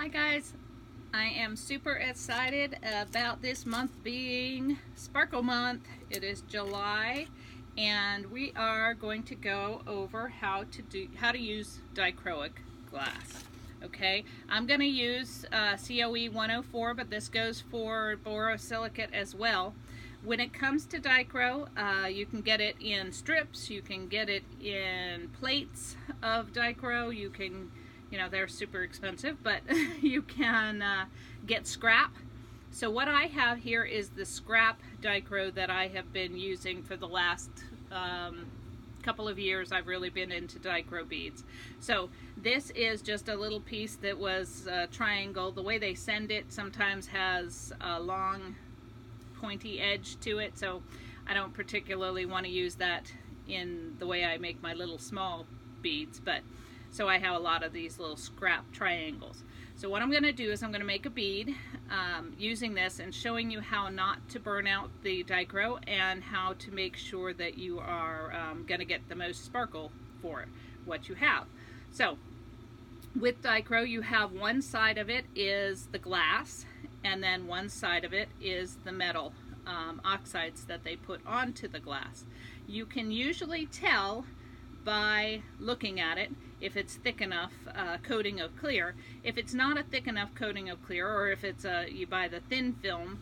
Hi guys, I am super excited about this month being Sparkle Month. It is July and we are going to go over how to use dichroic glass. Okay, I'm going to use COE 104, but this goes for borosilicate as well. When it comes to Dichro, you can get it in strips, you can get it in plates of Dichro, you can, they're super expensive, but you can get scrap. So what I have here is the scrap Dichro that I have been using for the last couple of years. I've really been into Dichro beads. So this is just a little piece that was triangle. The way they send it sometimes has a long pointy edge to it, so I don't particularly want to use that in the way I make my little small beads, but so I have a lot of these little scrap triangles. So what I'm going to do is I'm going to make a bead using this and showing you how not to burn out the Dichro and how to make sure that you are going to get the most sparkle for what you have. So with Dichro, you have one side of it is the glass, and then one side of it is the metal oxides that they put onto the glass. You can usually tell by looking at it if it's thick enough coating of clear. If it's not a thick enough coating of clear, or if it's you buy the thin film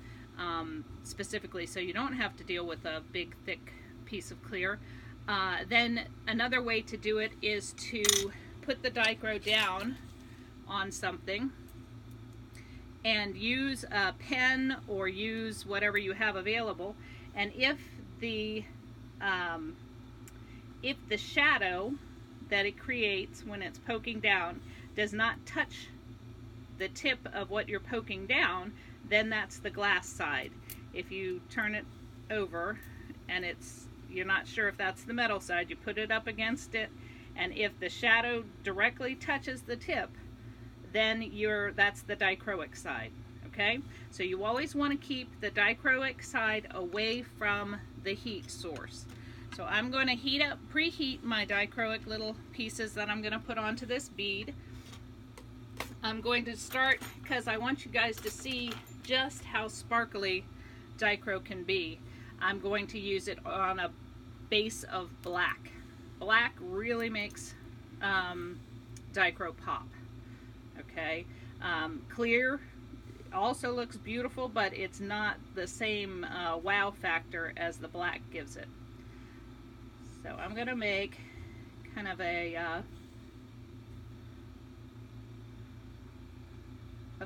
specifically so you don't have to deal with a big thick piece of clear, then another way to do it is to put the Dichro down on something and use a pen or use whatever you have available, and if the shadow that it creates when it's poking down does not touch the tip of what you're poking down, then that's the glass side. If you turn it over and you're not sure if that's the metal side, you put it up against it, and if the shadow directly touches the tip, then that's the dichroic side. Okay, so you always want to keep the dichroic side away from the heat source. So I'm going to preheat my dichroic little pieces that I'm going to put onto this bead. I'm going to start because I want you guys to see just how sparkly Dichro can be. I'm going to use it on a base of black. Black really makes Dichro pop. Okay, clear also looks beautiful, but it's not the same wow factor as the black gives it. So I'm going to make kind of a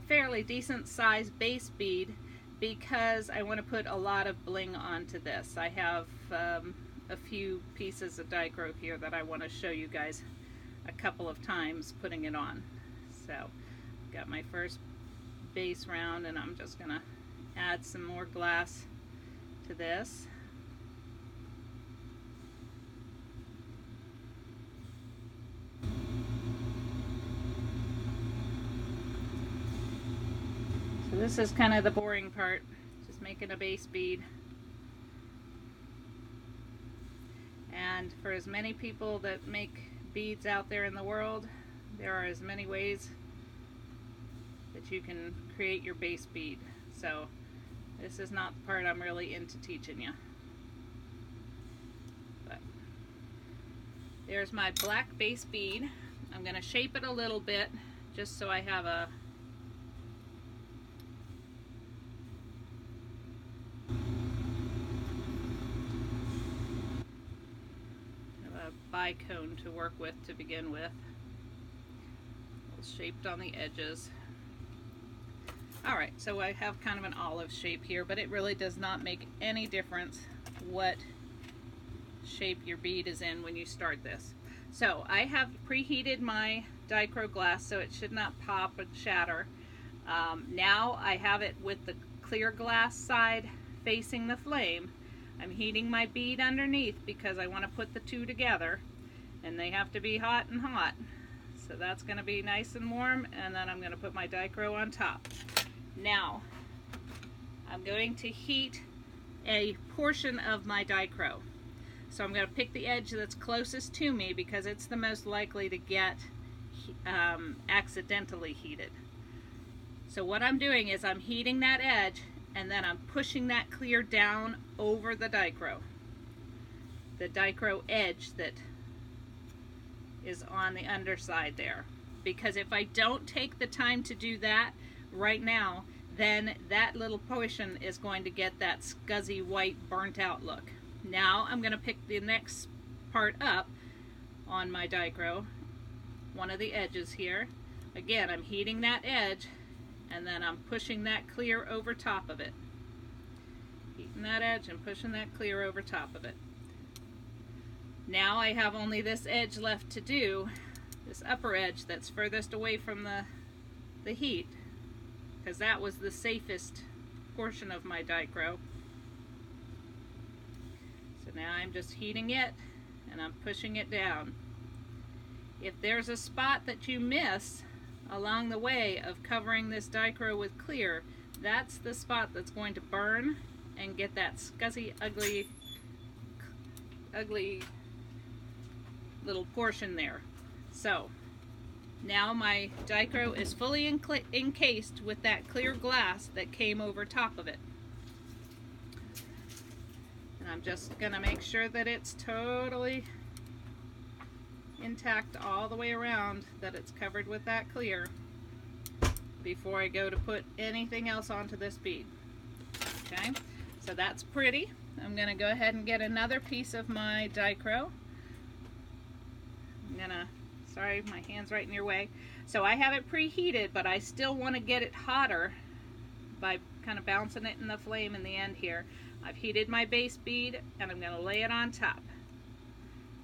fairly decent sized base bead because I want to put a lot of bling onto this. I have a few pieces of Dichro here that I want to show you guys a couple of times putting it on. So got my first base round, and I'm just going to add some more glass to this. So this is kind of the boring part, just making a base bead. And for as many people that make beads out there in the world, there are as many ways that you can create your base bead. So this is not the part I'm really into teaching you. But there's my black base bead. I'm going to shape it a little bit just so I have a bicone to work with to begin with. Shaped on the edges. Alright, so I have kind of an olive shape here, but it really does not make any difference what shape your bead is in when you start this. So I have preheated my Dichro glass so it should not pop and shatter. Now I have it with the clear glass side facing the flame. I'm heating my bead underneath because I want to put the two together, and they have to be hot and hot. So that's going to be nice and warm, and then I'm going to put my Dichro on top. Now I'm going to heat a portion of my Dichro. So I'm going to pick the edge that's closest to me because it's the most likely to get accidentally heated. So what I'm doing is I'm heating that edge and then I'm pushing that clear down over the Dichro edge that is on the underside there. Because if I don't take the time to do that right now, then that little portion is going to get that scuzzy white burnt out look. Now I'm going to pick the next part up on my Dichro, one of the edges here. Again, I'm heating that edge and then I'm pushing that clear over top of it. Heating that edge and pushing that clear over top of it. Now I have only this edge left to do, this upper edge that's furthest away from the heat, because that was the safest portion of my Dichro. So now I'm just heating it and I'm pushing it down. If there's a spot that you miss along the way of covering this Dichro with clear, that's the spot that's going to burn and get that scuzzy, ugly little portion there. So now my Dichro is fully encased with that clear glass that came over top of it. And I'm just going to make sure that it's totally intact all the way around, that it's covered with that clear before I go to put anything else onto this bead. Okay, so that's pretty. I'm going to go ahead and get another piece of my Dichro. I'm gonna, sorry, my hand's right in your way. So I have it preheated, but I still want to get it hotter by kind of bouncing it in the flame in the end here. I've heated my base bead and I'm going to lay it on top.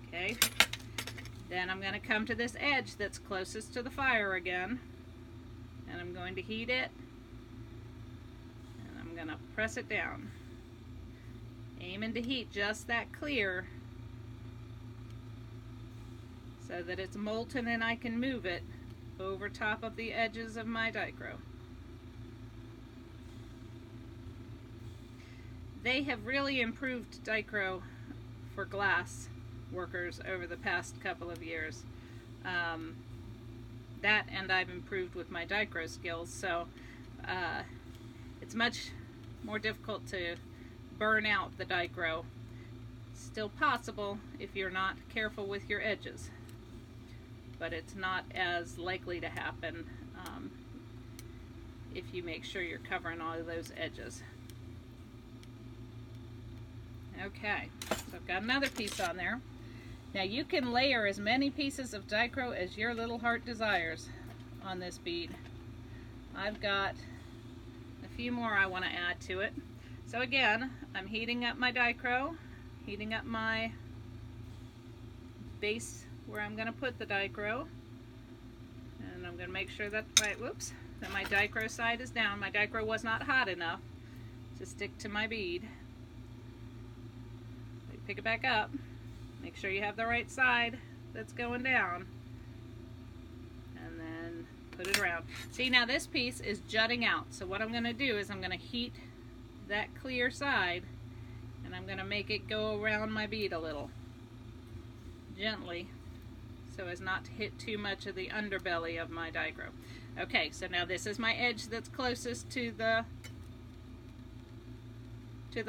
Okay, then I'm going to come to this edge that's closest to the fire again, and I'm going to heat it, and I'm going to press it down, aiming to heat just that clear so that it's molten and I can move it over top of the edges of my Dichro. They have really improved Dichro for glass workers over the past couple of years. That and I've improved with my Dichro skills, so it's much more difficult to burn out the Dichro. Still possible if you're not careful with your edges, but it's not as likely to happen if you make sure you're covering all of those edges. Okay, so I've got another piece on there. Now you can layer as many pieces of Dichro as your little heart desires on this bead. I've got a few more I want to add to it. So again, I'm heating up my Dichro, heating up my base where I'm going to put the Dichro, and I'm going to make sure that that my Dichro side is down. My Dichro was not hot enough to stick to my bead. Pick it back up, make sure you have the right side that's going down, and then put it around. See, now this piece is jutting out, so what I'm going to do is I'm going to heat that clear side and I'm going to make it go around my bead a little gently so as not to hit too much of the underbelly of my Dichro. Okay, so now this is my edge that's closest to the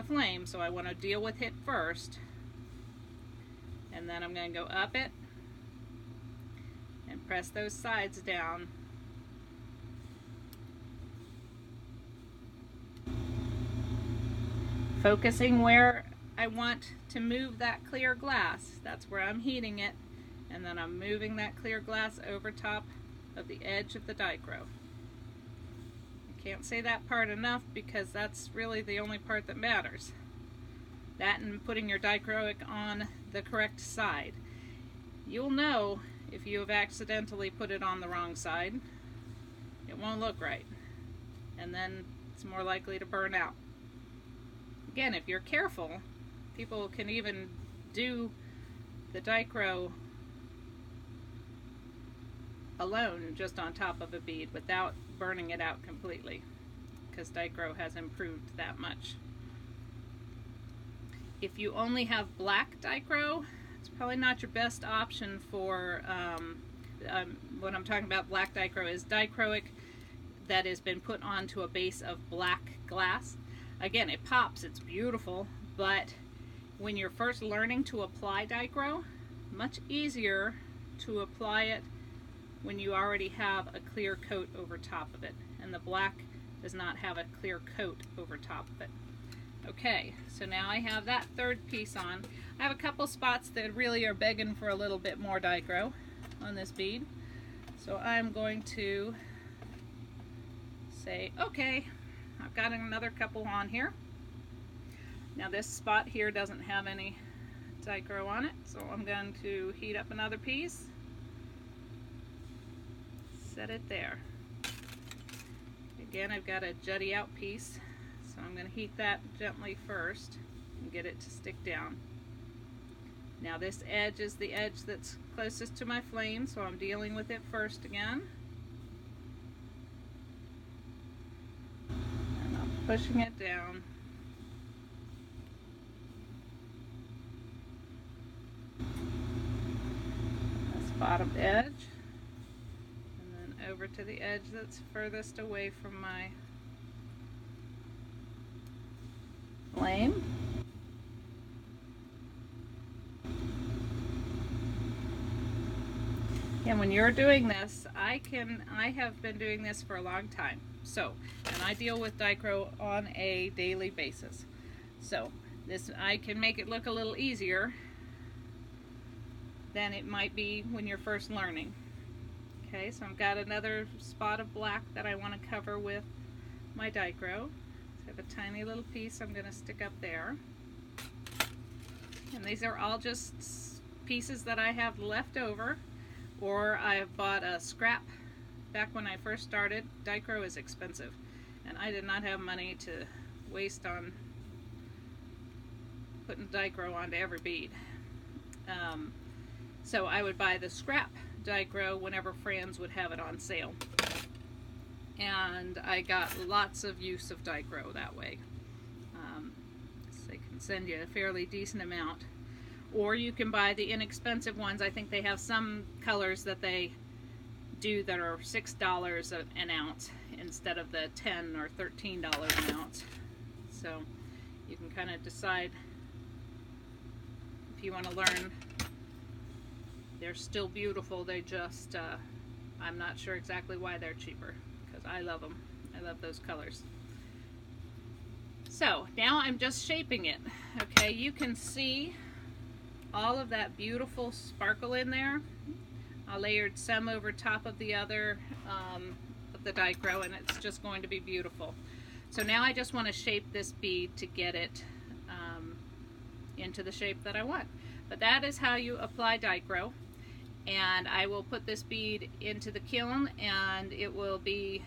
flame, so I want to deal with it first, and then I'm going to go up it and press those sides down. Focusing where I want to move that clear glass, that's where I'm heating it, and then I'm moving that clear glass over top of the edge of the Dichro. Can't say that part enough because that's really the only part that matters. That and putting your Dichroic on the correct side. You'll know if you have accidentally put it on the wrong side. It won't look right, and then it's more likely to burn out. Again, if you're careful, people can even do the Dichro alone just on top of a bead without burning it out completely, because Dichro has improved that much. If you only have black Dichro, it's probably not your best option for what I'm talking about. Black Dichro is Dichroic that has been put onto a base of black glass. Again, it pops, it's beautiful, but when you're first learning to apply Dichro, much easier to apply it when you already have a clear coat over top of it, and the black does not have a clear coat over top of it. Okay, so now I have that third piece on. I have a couple spots that really are begging for a little bit more Dichro on this bead, so I'm going to say, okay, I've got another couple on here. Now this spot here doesn't have any Dichro on it, so I'm going to heat up another piece, set it there. Again, I've got a jutty out piece, so I'm going to heat that gently first and get it to stick down. Now this edge is the edge that's closest to my flame, so I'm dealing with it first again. And I'm pushing it down. That's bottom edge. And then over to the edge that's furthest away from my flame. And when you're doing this, I have been doing this for a long time. So, and I deal with Dichro on a daily basis. So, I can make it look a little easier than it might be when you're first learning. Okay, so I've got another spot of black that I want to cover with my Dichro. So I have a tiny little piece I'm going to stick up there. And these are all just pieces that I have left over, or I have bought a scrap. Back when I first started, Dichro is expensive, and I did not have money to waste on putting Dichro onto every bead. So I would buy the scrap Dichro whenever friends would have it on sale. And I got lots of use of Dichro that way. So they can send you a fairly decent amount. Or you can buy the inexpensive ones. I think they have some colors that they do that are $6 an ounce instead of the $10 or $13 an ounce. So you can kind of decide if you want to learn. They're still beautiful. They just, I'm not sure exactly why they're cheaper, because I love them. I love those colors. So now I'm just shaping it. Okay, you can see all of that beautiful sparkle in there. I layered some over top of the other of the Dichro, and it's just going to be beautiful. So now I just want to shape this bead to get it into the shape that I want. But that is how you apply Dichro. And I will put this bead into the kiln, and it will be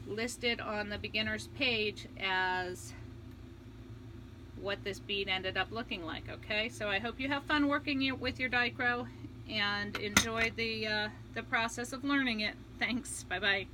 listed on the beginner's page as what this bead ended up looking like. Okay, so I hope you have fun working with your Dichro and enjoy the process of learning it. Thanks. Bye bye.